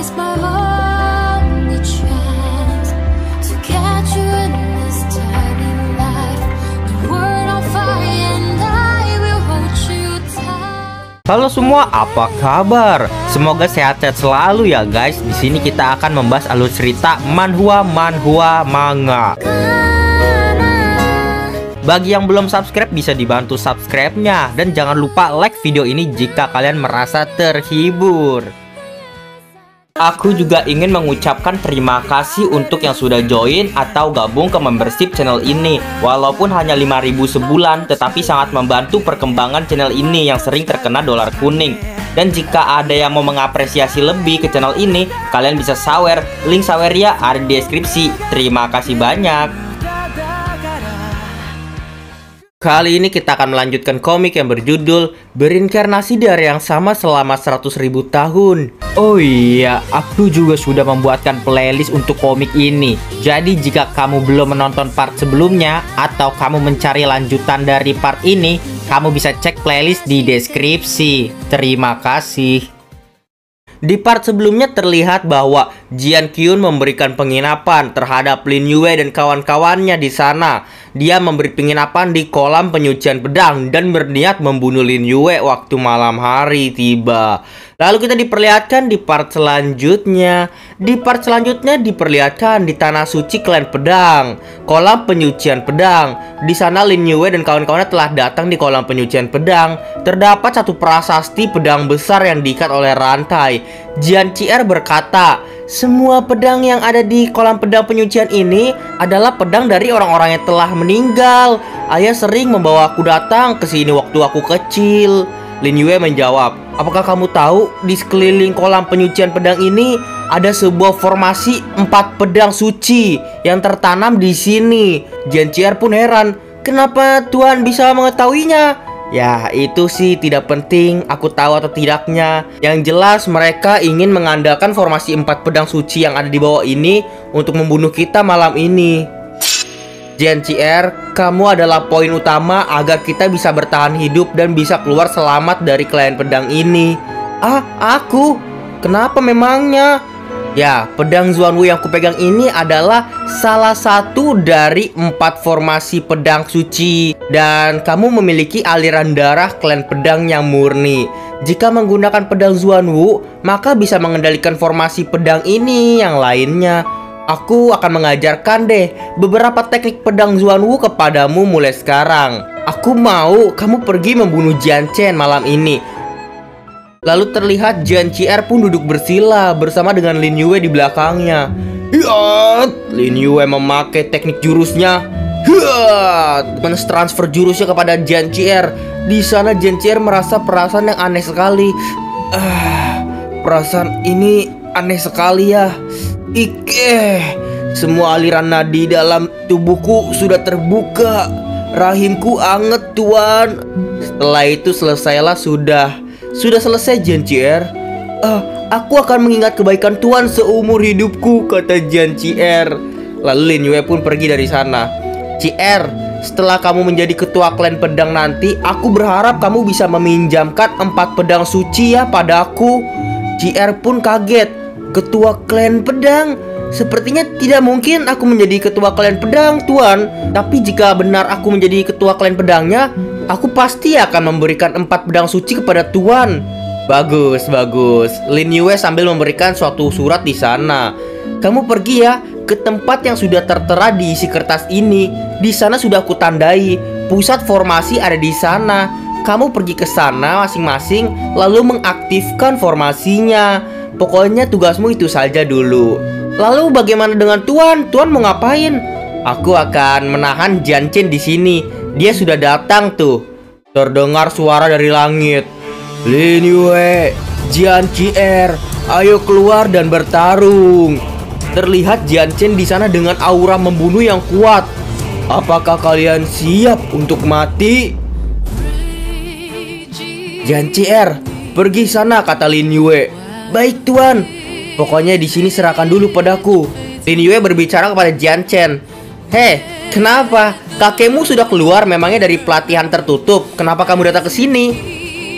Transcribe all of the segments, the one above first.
Halo semua, apa kabar? Semoga sehat-sehat selalu ya guys. Di sini kita akan membahas alur cerita manhwa manga. Bagi yang belum subscribe bisa dibantu subscribe-nya, dan jangan lupa like video ini jika kalian merasa terhibur. Aku juga ingin mengucapkan terima kasih untuk yang sudah join atau gabung ke membership channel ini. Walaupun hanya 5.000 sebulan, tetapi sangat membantu perkembangan channel ini yang sering terkena dolar kuning. Dan jika ada yang mau mengapresiasi lebih ke channel ini, kalian bisa sawer. Link sawernya ada di deskripsi. Terima kasih banyak. Kali ini kita akan melanjutkan komik yang berjudul Berinkarnasi dari yang sama selama 100.000 tahun. Oh iya, aku juga sudah membuatkan playlist untuk komik ini. Jadi jika kamu belum menonton part sebelumnya atau kamu mencari lanjutan dari part ini, kamu bisa cek playlist di deskripsi. Terima kasih. Di part sebelumnya terlihat bahwa Jian Kyun memberikan penginapan terhadap Lin Yue dan kawan-kawannya di sana. Dia memberi penginapan di kolam penyucian pedang dan berniat membunuh Lin Yue waktu malam hari tiba. Lalu kita diperlihatkan di part selanjutnya. Di part selanjutnya diperlihatkan di tanah suci klan pedang, kolam penyucian pedang. Di sana Lin Yue dan kawan-kawannya telah datang di kolam penyucian pedang. Terdapat satu prasasti pedang besar yang diikat oleh rantai. Jian Cier berkata, semua pedang yang ada di kolam pedang penyucian ini adalah pedang dari orang-orang yang telah meninggal. Ayah sering membawa aku datang ke sini waktu aku kecil. Lin Yue menjawab, apakah kamu tahu di sekeliling kolam penyucian pedang ini ada sebuah formasi 4 pedang suci yang tertanam di sini? Jian Cier pun heran, kenapa Tuan bisa mengetahuinya? Ya, itu sih tidak penting aku tahu atau tidaknya. Yang jelas mereka ingin mengandalkan formasi 4 pedang suci yang ada di bawah ini untuk membunuh kita malam ini. Jian Cier, kamu adalah poin utama agar kita bisa bertahan hidup dan bisa keluar selamat dari klien pedang ini. Ah, aku? Kenapa memangnya? Ya, pedang Xuanwu yang kupegang ini adalah salah satu dari 4 formasi pedang suci. Dan kamu memiliki aliran darah klan pedang yang murni. Jika menggunakan pedang Xuanwu, maka bisa mengendalikan formasi pedang ini yang lainnya. Aku akan mengajarkan deh beberapa teknik pedang Xuanwu kepadamu mulai sekarang. Aku mau kamu pergi membunuh Jian Chen malam ini. Lalu terlihat Jian Cier pun duduk bersila bersama dengan Lin Yue di belakangnya. Hiat! Lin Yue memakai teknik jurusnya. Hiat! Mentransfer jurusnya kepada Jian Cier. Di sana Jian Cier merasa perasaan yang aneh sekali. Perasaan ini aneh sekali ya. Semua aliran nadi dalam tubuhku sudah terbuka. Rahimku anget, Tuan. Setelah itu selesailah sudah selesai Jian Cier. Aku akan mengingat kebaikan Tuan seumur hidupku, kata Jian Cier. Lalu Lin Yue pun pergi dari sana. Cier, setelah kamu menjadi ketua klan pedang nanti, aku berharap kamu bisa meminjamkan 4 pedang suci ya padaku. Cier pun kaget. Ketua klan pedang? Sepertinya tidak mungkin aku menjadi ketua klan pedang, Tuan. Tapi jika benar aku menjadi ketua klan pedangnya, aku pasti akan memberikan 4 pedang suci kepada Tuan. Bagus. Lin Yue sambil memberikan suatu surat di sana. Kamu pergi ya ke tempat yang sudah tertera di isi kertas ini. Di sana sudah aku tandai. Pusat formasi ada di sana. Kamu pergi ke sana masing-masing lalu mengaktifkan formasinya. Pokoknya tugasmu itu saja dulu. Lalu bagaimana dengan Tuan? Tuan mau ngapain? Aku akan menahan Jian Chen di sini. Dia sudah datang tuh. Terdengar suara dari langit. Lin Yue, Jian Cier, ayo keluar dan bertarung. Terlihat Jian Chen di sana dengan aura membunuh yang kuat. Apakah kalian siap untuk mati? Jian Cier, pergi sana, kata Lin Yue. Baik, Tuan. Pokoknya di sini serahkan dulu padaku. Lin Yue berbicara kepada Jian Chen. Hei, kenapa? Kakekmu sudah keluar memangnya dari pelatihan tertutup. Kenapa kamu datang ke sini?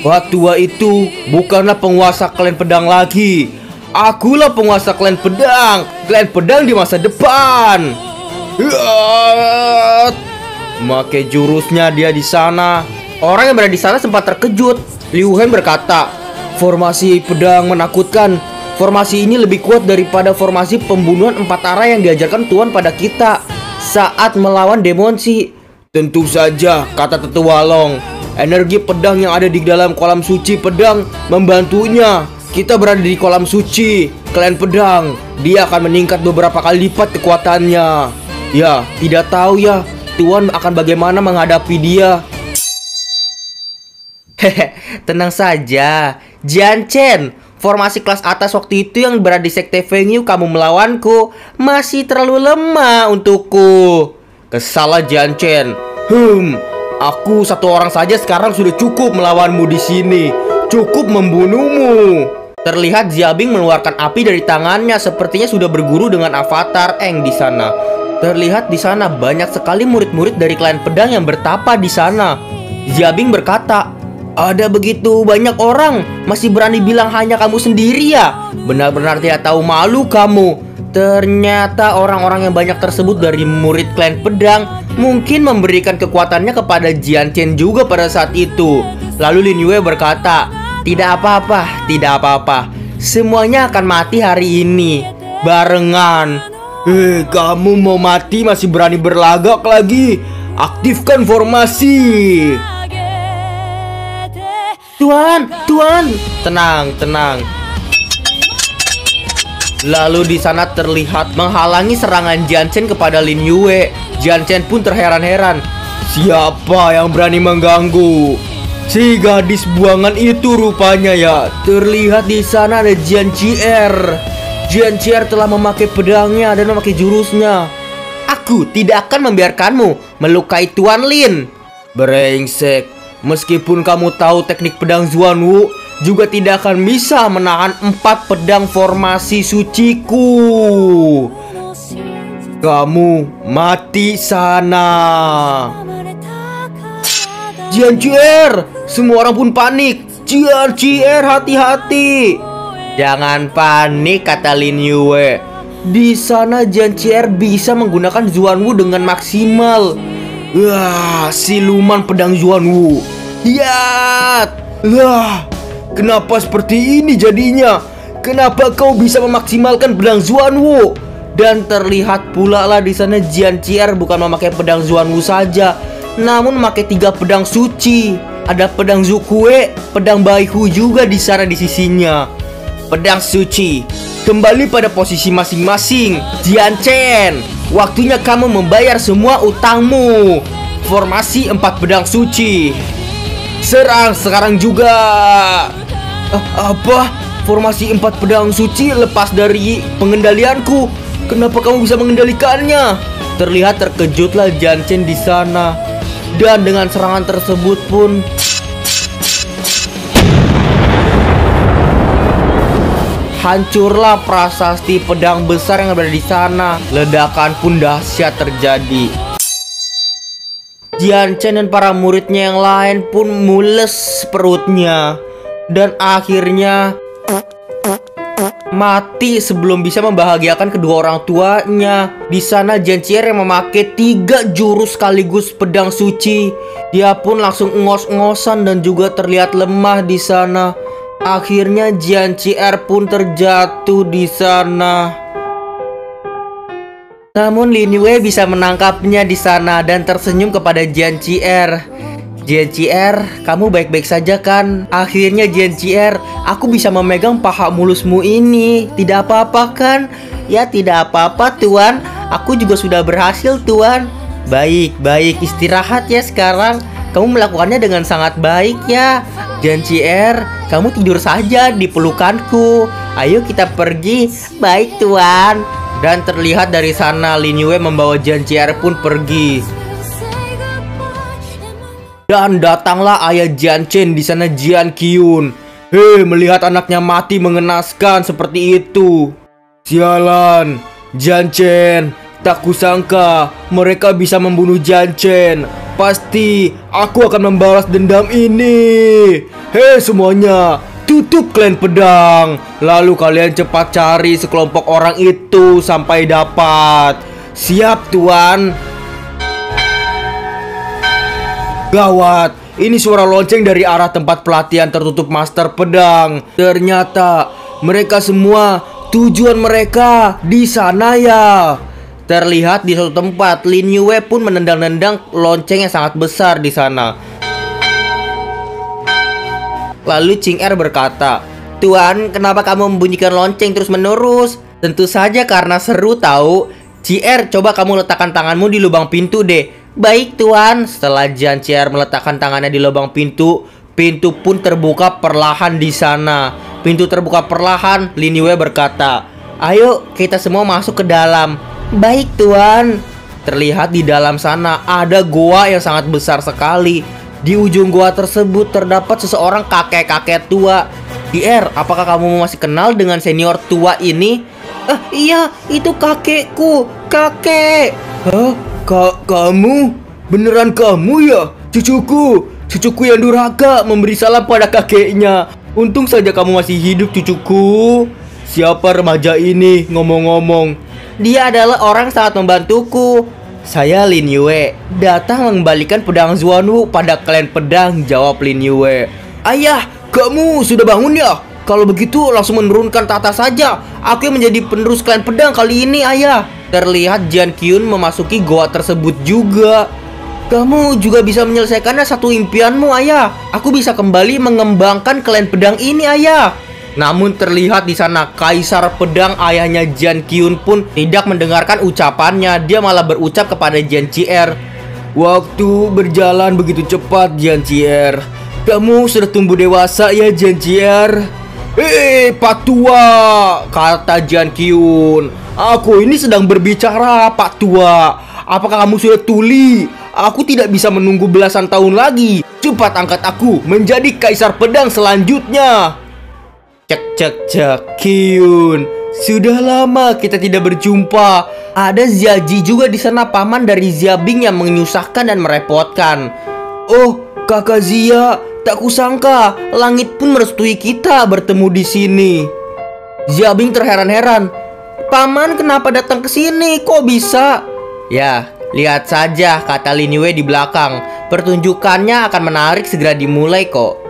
Wah, tua itu bukanlah penguasa klan pedang lagi. Akulah penguasa klan pedang. Klan pedang di masa depan. Memakai jurusnya dia di sana. Orang yang berada di sana sempat terkejut. Liu Hen berkata, formasi pedang menakutkan. Formasi ini lebih kuat daripada formasi pembunuhan 4 arah yang diajarkan Tuan pada kita saat melawan Demonsi. Tentu saja, kata Tetua Long. Energi pedang yang ada di dalam kolam suci pedang membantunya. Kita berada di kolam suci klan pedang. Dia akan meningkat beberapa kali lipat kekuatannya. Ya, tidak tahu ya Tuan akan bagaimana menghadapi dia. Hehe, tenang saja, Jian Chen. Formasi kelas atas waktu itu yang berada di Sekte Feng Yu kamu melawanku masih terlalu lemah untukku. Kesalah Jian Chen. Aku satu orang saja sekarang sudah cukup melawanmu di sini. Cukup membunuhmu. Terlihat Xiaobing mengeluarkan api dari tangannya, sepertinya sudah berguru dengan avatar Eng di sana. Terlihat di sana banyak sekali murid-murid dari klan pedang yang bertapa di sana. Xiaobing berkata, ada begitu banyak orang, masih berani bilang hanya kamu sendiri ya? Benar-benar tidak tahu malu kamu. Ternyata orang-orang yang banyak tersebut dari murid klan pedang mungkin memberikan kekuatannya kepada Jian Chen juga pada saat itu. Lalu Lin Yue berkata, tidak apa-apa, tidak apa-apa. Semuanya akan mati hari ini barengan. Kamu mau mati masih berani berlagak lagi? Aktifkan formasi. Tuan, tenang. Lalu di sana terlihat menghalangi serangan Jian Chen kepada Lin Yue. Jian Chen pun terheran-heran. Siapa yang berani mengganggu? Si gadis buangan itu rupanya ya. Terlihat di sana ada Jian Qier. Jian Qier telah memakai pedangnya dan memakai jurusnya. Aku tidak akan membiarkanmu melukai Tuan Lin. Brengsek. Meskipun kamu tahu teknik pedang Zuanwu, juga tidak akan bisa menahan 4 pedang formasi suciku. Kamu mati sana. Jian Qier, semua orang pun panik. Jian Qier, hati-hati. Jangan panik, kata Lin Yue. Di sana Jian Qier bisa menggunakan Zuanwu dengan maksimal. Wah, siluman pedang Zuanwu. Lihat. Kenapa seperti ini jadinya? Kenapa kau bisa memaksimalkan pedang Zuanwu? Dan terlihat pula lah di sana Jian Qier bukan memakai pedang Zuanwu saja, namun memakai 3 pedang suci. Ada pedang Zukue, pedang Baihu juga di sana di sisinya. Pedang suci kembali pada posisi masing-masing. Jian Chen, waktunya kamu membayar semua utangmu. Formasi 4 pedang suci. Serang sekarang juga. Apa? Formasi 4 pedang suci lepas dari pengendalianku. Kenapa kamu bisa mengendalikannya? Terlihat terkejutlah Jian Chen di sana. Dan dengan serangan tersebut pun hancurlah prasasti pedang besar yang berada di sana. Ledakan pun dahsyat terjadi. Jian Chen dan para muridnya yang lain pun mules perutnya dan akhirnya mati sebelum bisa membahagiakan kedua orang tuanya. Di sana Jian Qier yang memakai 3 jurus sekaligus pedang suci. Dia pun langsung engos-engosan dan juga terlihat lemah di sana. Akhirnya Jian Qier pun terjatuh di sana. Namun Lin Yue bisa menangkapnya di sana dan tersenyum kepada Jian Qier. Jian Qier, kamu baik-baik saja kan? Akhirnya Jian Qier, aku bisa memegang paha mulusmu ini. Tidak apa-apa kan? Ya tidak apa-apa Tuan. Aku juga sudah berhasil Tuan. Baik, istirahat ya sekarang. Kamu melakukannya dengan sangat baik ya. Jian Qier, kamu tidur saja di pelukanku. Ayo kita pergi. Baik Tuan. Dan terlihat dari sana Lin Yue membawa Jian Qier pun pergi. Dan datanglah ayah Jian Chen di sana, Jian Qiun. Melihat anaknya mati mengenaskan seperti itu. Sialan, Jian Chen. Tak kusangka mereka bisa membunuh Jian Chen. Pasti aku akan membalas dendam ini. Semuanya, Tutup klan pedang. Lalu kalian cepat cari sekelompok orang itu sampai dapat. Siap, Tuan. Gawat, ini suara lonceng dari arah tempat pelatihan tertutup Master Pedang. Ternyata mereka semua tujuan mereka di sana ya. Terlihat di suatu tempat Lin Yue pun menendang-nendang lonceng yang sangat besar di sana. Lalu Ching Er berkata, "Tuan, kenapa kamu membunyikan lonceng terus-menerus?" Tentu saja karena seru tahu. CR, coba kamu letakkan tanganmu di lubang pintu deh. Baik, Tuan. Setelah Jian CR meletakkan tangannya di lubang pintu, pintu pun terbuka perlahan di sana. Pintu terbuka perlahan, Lin Yue berkata, "Ayo, kita semua masuk ke dalam." Baik, Tuan. Terlihat di dalam sana ada goa yang sangat besar sekali. Di ujung goa tersebut terdapat seseorang kakek-kakek tua. CR, apakah kamu masih kenal dengan senior tua ini? Iya, itu kakekku, kakek. Hah? Kamu? Beneran kamu ya? Cucuku yang durhaka memberi salam pada kakeknya. Untung saja kamu masih hidup, cucuku. Siapa remaja ini ngomong-ngomong? Dia adalah orang sangat membantuku. Saya Lin Yue, datang mengembalikan pedang Zuanwu pada klan pedang, jawab Lin Yue. Ayah, kamu sudah bangun ya? Kalau begitu langsung menurunkan tahta saja. Aku yang menjadi penerus klan pedang kali ini, ayah. Terlihat Jian Qiun memasuki goa tersebut juga. Kamu juga bisa menyelesaikannya satu impianmu, ayah. Aku bisa kembali mengembangkan klan pedang ini, ayah. Namun terlihat di sana Kaisar Pedang ayahnya Jian Qiun pun tidak mendengarkan ucapannya. Dia malah berucap kepada Jian CR, "Waktu berjalan begitu cepat, Jian CR. Kamu sudah tumbuh dewasa ya, Jian CR." Pak Tua, kata Jian Qiun. "Aku ini sedang berbicara, Pak Tua. Apakah kamu sudah tuli? Aku tidak bisa menunggu belasan tahun lagi. Cepat angkat aku menjadi Kaisar Pedang selanjutnya." Cek Qiun, sudah lama kita tidak berjumpa. Ada Ziaji juga di sana, paman dari Ziabing yang menyusahkan dan merepotkan. Oh, Kakak Zia, tak kusangka langit pun merestui kita bertemu di sini. Ziabing terheran-heran. Paman kenapa datang ke sini? Kok bisa? Ya, lihat saja, kata Lin Yue di belakang. Pertunjukannya akan menarik, segera dimulai kok.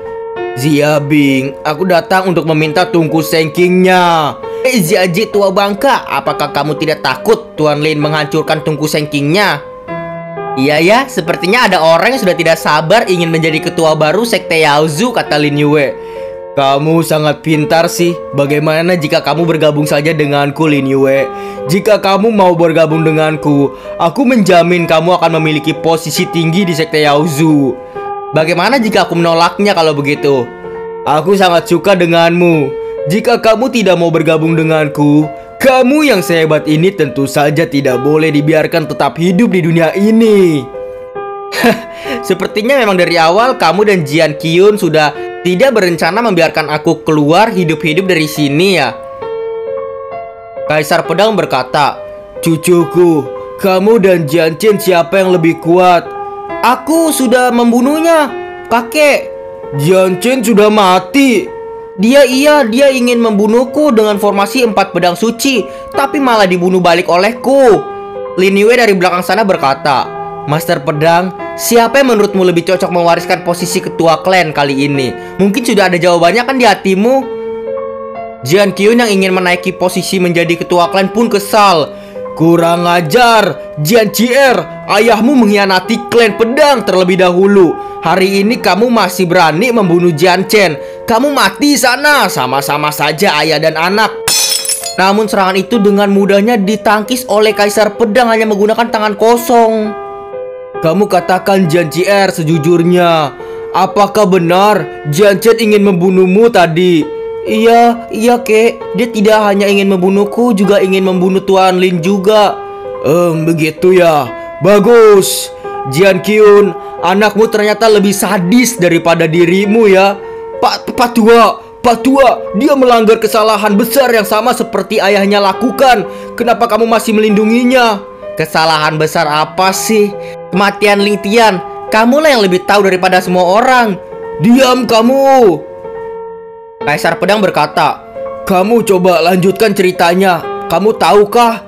Ziabing, aku datang untuk meminta tungku sengkingnya. Ziaji tua bangka, apakah kamu tidak takut Tuan Lin menghancurkan tungku sengkingnya? Iya ya, sepertinya ada orang yang sudah tidak sabar ingin menjadi ketua baru Sekte Yaozu, kata Lin Yue. Kamu sangat pintar sih. Bagaimana jika kamu bergabung saja denganku, Lin Yue? Jika kamu mau bergabung denganku, aku menjamin kamu akan memiliki posisi tinggi di Sekte Yaozu. Bagaimana jika aku menolaknya kalau begitu? Aku sangat suka denganmu. Jika kamu tidak mau bergabung denganku, kamu yang sehebat ini tentu saja tidak boleh dibiarkan tetap hidup di dunia ini. Sepertinya memang dari awal kamu dan Jian Qiun sudah tidak berencana membiarkan aku keluar hidup-hidup dari sini ya. Kaisar Pedang berkata, "Cucuku, kamu dan Jian Chen siapa yang lebih kuat?" Aku sudah membunuhnya, kakek. Jian Chen sudah mati. Dia ingin membunuhku dengan formasi 4 pedang suci, tapi malah dibunuh balik olehku. Lin Yue dari belakang sana berkata, Master Pedang, siapa yang menurutmu lebih cocok mewariskan posisi ketua klan kali ini? Mungkin sudah ada jawabannya kan di hatimu? Jian Qiun yang ingin menaiki posisi menjadi ketua klan pun kesal. Kurang ajar, Jian CR, ayahmu mengkhianati klan pedang terlebih dahulu. Hari ini kamu masih berani membunuh Jian Chen. Kamu mati sana, sama-sama saja ayah dan anak. Namun serangan itu dengan mudahnya ditangkis oleh Kaisar Pedang hanya menggunakan tangan kosong. Kamu katakan Jian CR sejujurnya. Apakah benar Jian Chen ingin membunuhmu tadi? Iya kek, dia tidak hanya ingin membunuhku, juga ingin membunuh Tuan Lin juga. Begitu ya. Bagus. Jian Qiun, anakmu ternyata lebih sadis daripada dirimu ya. Pak Tua, dia melanggar kesalahan besar yang sama seperti ayahnya lakukan. Kenapa kamu masih melindunginya? Kesalahan besar apa sih? Kematian Ling Tian. Kamulah yang lebih tahu daripada semua orang. Diam kamu. Kaisar Pedang berkata, "Kamu coba lanjutkan ceritanya. Kamu tahukah?"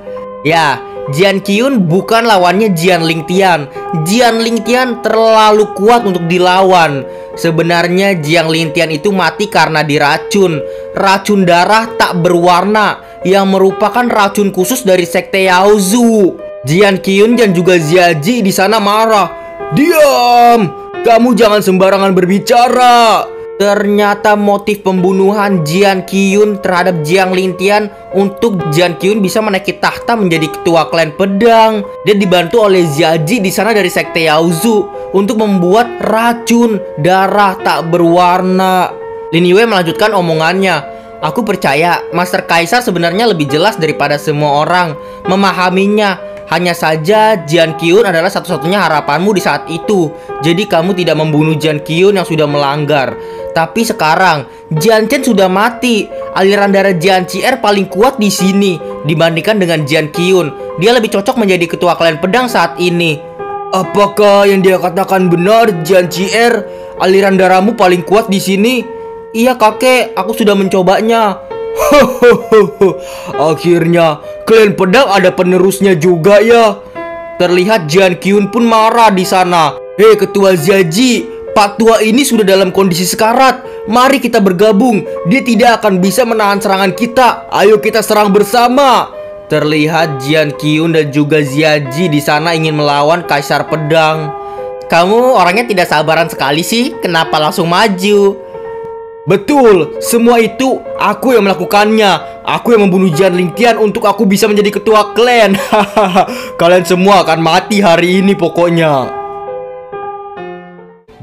Ya, Jian Qiun bukan lawannya Jian Lingtian. Jian Lingtian terlalu kuat untuk dilawan. Sebenarnya Jian Lingtian itu mati karena diracun. Racun darah tak berwarna yang merupakan racun khusus dari sekte Yaozu. Jian Qiun dan juga Ziaji di sana marah. "Diam! Kamu jangan sembarangan berbicara." Ternyata motif pembunuhan Jian Qiun terhadap Jiang Lingtian untuk Jian Qiun bisa menaiki tahta menjadi ketua klan pedang. Dia dibantu oleh Ziaji di sana dari sekte Yaozu untuk membuat racun darah tak berwarna. Lin Yue melanjutkan omongannya. "Aku percaya Master Kaisar sebenarnya lebih jelas daripada semua orang memahaminya. Hanya saja Jian Qiun adalah satu-satunya harapanmu di saat itu. Jadi kamu tidak membunuh Jian Qiun yang sudah melanggar. Tapi sekarang Jian Chen sudah mati. Aliran darah Jian Cier paling kuat di sini dibandingkan dengan Jian Qiun. Dia lebih cocok menjadi ketua klan pedang saat ini." "Apakah yang dia katakan benar, Jian Cier? Aliran darahmu paling kuat di sini?" "Iya kakek, aku sudah mencobanya." "Akhirnya klan pedang ada penerusnya juga ya." Terlihat Jian Qiun pun marah di sana. "Hei ketua Ziaji, Pak tua ini sudah dalam kondisi sekarat. Mari kita bergabung. Dia tidak akan bisa menahan serangan kita. Ayo kita serang bersama." Terlihat Jian Qiun dan juga Ziaji di sana ingin melawan Kaisar Pedang. "Kamu orangnya tidak sabaran sekali sih. Kenapa langsung maju?" "Betul, semua itu aku yang melakukannya. Aku yang membunuh Jian Lingtian untuk aku bisa menjadi ketua klan. Kalian semua akan mati hari ini pokoknya."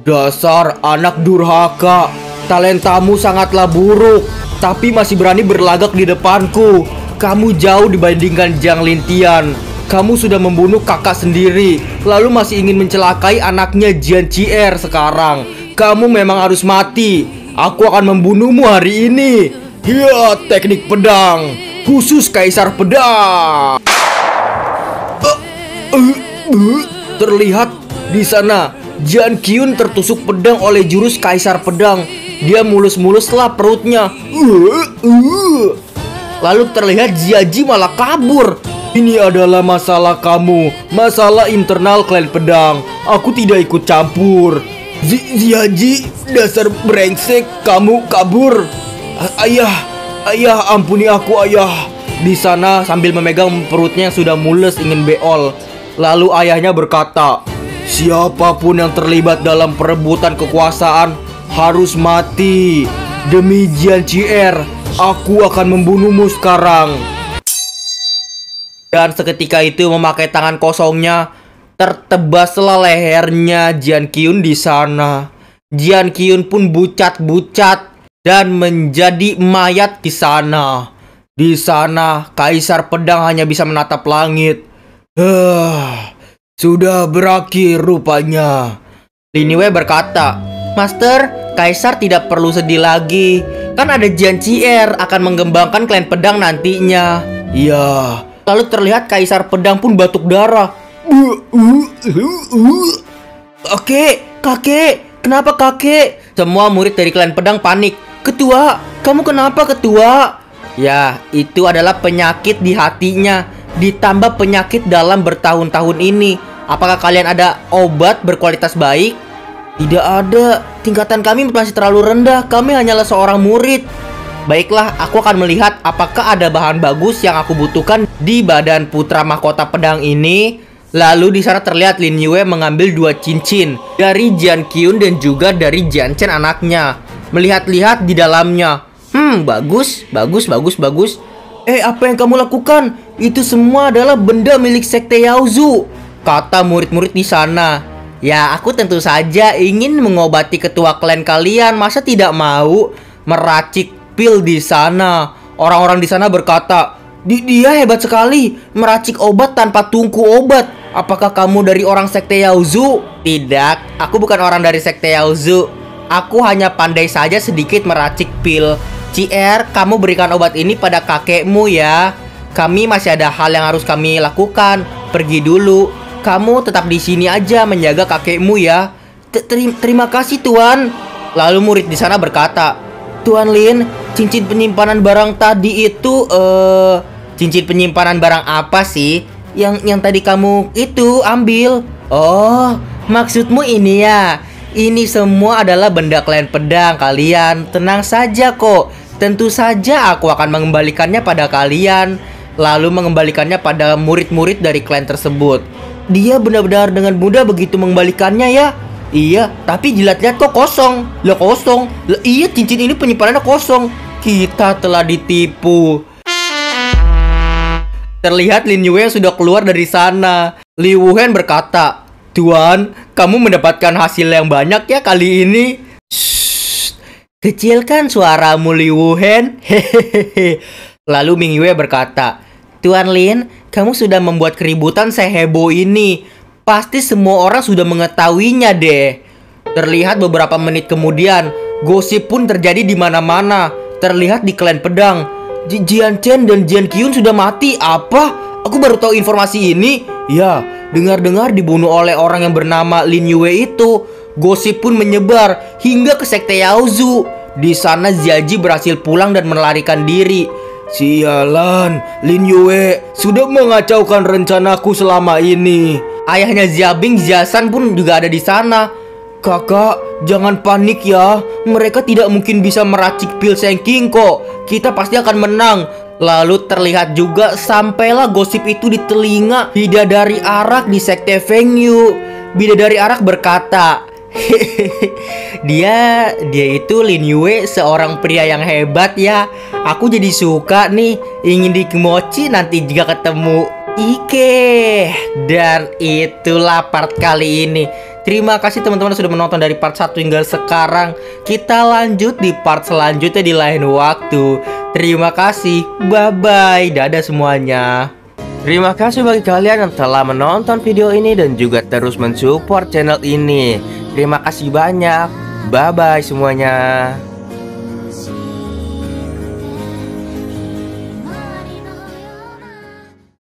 "Dasar anak durhaka. Talentamu sangatlah buruk, tapi masih berani berlagak di depanku. Kamu jauh dibandingkan Jiang Lingtian. Kamu sudah membunuh kakak sendiri, lalu masih ingin mencelakai anaknya Jian Cier sekarang. Kamu memang harus mati. Aku akan membunuhmu hari ini. Ya, teknik pedang khusus Kaisar Pedang." Terlihat di sana Jian Qiun tertusuk pedang oleh jurus Kaisar Pedang. Dia mulus-muluslah perutnya. Lalu terlihat Ziaji malah kabur. "Ini adalah masalah kamu, masalah internal klan pedang. Aku tidak ikut campur." Ziaji, dasar brengsek, kamu kabur." Ayah, ampuni aku ayah." Di sana sambil memegang perutnya yang sudah mules ingin beol. Lalu ayahnya berkata, "Siapapun yang terlibat dalam perebutan kekuasaan harus mati. Demi Jian Cier, aku akan membunuhmu sekarang." Dan seketika itu memakai tangan kosongnya tertebaslah lehernya Jian Qiun di sana. Jian Qiun pun bucat-bucat dan menjadi mayat di sana. Di sana Kaisar Pedang hanya bisa menatap langit. Sudah berakhir rupanya. Lin Yue berkata, "Master, Kaisar tidak perlu sedih lagi. Kan ada Jian Cier akan mengembangkan klan pedang nantinya." "Iya." Lalu terlihat Kaisar Pedang pun batuk darah. Kakek, kenapa kakek?" Semua murid dari klan pedang panik. "Ketua, kamu kenapa ketua?" Ya, itu adalah penyakit di hatinya, ditambah penyakit dalam bertahun-tahun ini. Apakah kalian ada obat berkualitas baik? Tidak ada, tingkatan kami masih terlalu rendah. Kami hanyalah seorang murid. Baiklah, aku akan melihat apakah ada bahan bagus yang aku butuhkan di badan putra mahkota pedang ini. Lalu di sana terlihat Lin Yue mengambil 2 cincin dari Jian Qiun dan juga dari Jian Chen anaknya. Melihat-lihat di dalamnya. Bagus. Apa yang kamu lakukan? Itu semua adalah benda milik sekte Yaozu," kata murid-murid di sana. "Ya, aku tentu saja ingin mengobati ketua klan kalian. Masa tidak mau meracik pil di sana?" Orang-orang di sana berkata, Dia hebat sekali, meracik obat tanpa tungku obat. Apakah kamu dari orang sekte Yaozu?" "Tidak, aku bukan orang dari sekte Yaozu. Aku hanya pandai saja sedikit meracik pil. Cier, kamu berikan obat ini pada kakekmu ya. Kami masih ada hal yang harus kami lakukan. Pergi dulu. Kamu tetap di sini aja menjaga kakekmu ya." Terima kasih tuan." Lalu murid di sana berkata, Tuan Lin, cincin penyimpanan barang tadi itu cincin penyimpanan barang apa sih? Yang tadi kamu itu ambil. Oh, maksudmu ini ya. Ini semua adalah benda klan pedang kalian. Tenang saja kok. Tentu saja aku akan mengembalikannya pada kalian, lalu mengembalikannya pada murid-murid dari klan tersebut. Dia benar-benar dengan mudah begitu mengembalikannya ya. Iya, tapi dilihat-lihat kok kosong. Lah kosong. Lah iya, cincin ini penyimpanannya kosong. Kita telah ditipu. Terlihat Lin Yue sudah keluar dari sana. Li Wuhen berkata, "Tuan, kamu mendapatkan hasil yang banyak ya kali ini." Shh, kecilkan suaramu Li Wuhen. Hehehe. Lalu Ming Yue berkata, "Tuan Lin, kamu sudah membuat keributan seheboh ini. Pasti semua orang sudah mengetahuinya deh." Terlihat beberapa menit kemudian, gosip pun terjadi di mana-mana. Terlihat di klan pedang, Jian Chen dan Jian Qiun sudah mati. Apa? Aku baru tahu informasi ini. Ya, dengar-dengar dibunuh oleh orang yang bernama Lin Yue itu. Gosip pun menyebar hingga ke sekte Yaozu. Di sana Ziaji berhasil pulang dan melarikan diri. Sialan, Lin Yue sudah mengacaukan rencanaku selama ini. Ayahnya Xiabing, Jiasan pun juga ada di sana. Kakak, jangan panik ya. Mereka tidak mungkin bisa meracik pil Sengking kok. Kita pasti akan menang. Lalu terlihat juga sampailah gosip itu di telinga bidadari arak di sekte Feng Yu. Bidadari arak berkata, Dia itu Lin Yue, seorang pria yang hebat ya. Aku jadi suka nih, ingin dikemoci nanti jika ketemu Ike. Dan itulah part kali ini. Terima kasih teman-teman sudah menonton dari part 1 hingga sekarang. Kita lanjut di part selanjutnya di lain waktu. Terima kasih. Bye-bye. Dadah semuanya. Terima kasih bagi kalian yang telah menonton video ini dan juga terus mensupport channel ini. Terima kasih banyak. Bye-bye semuanya.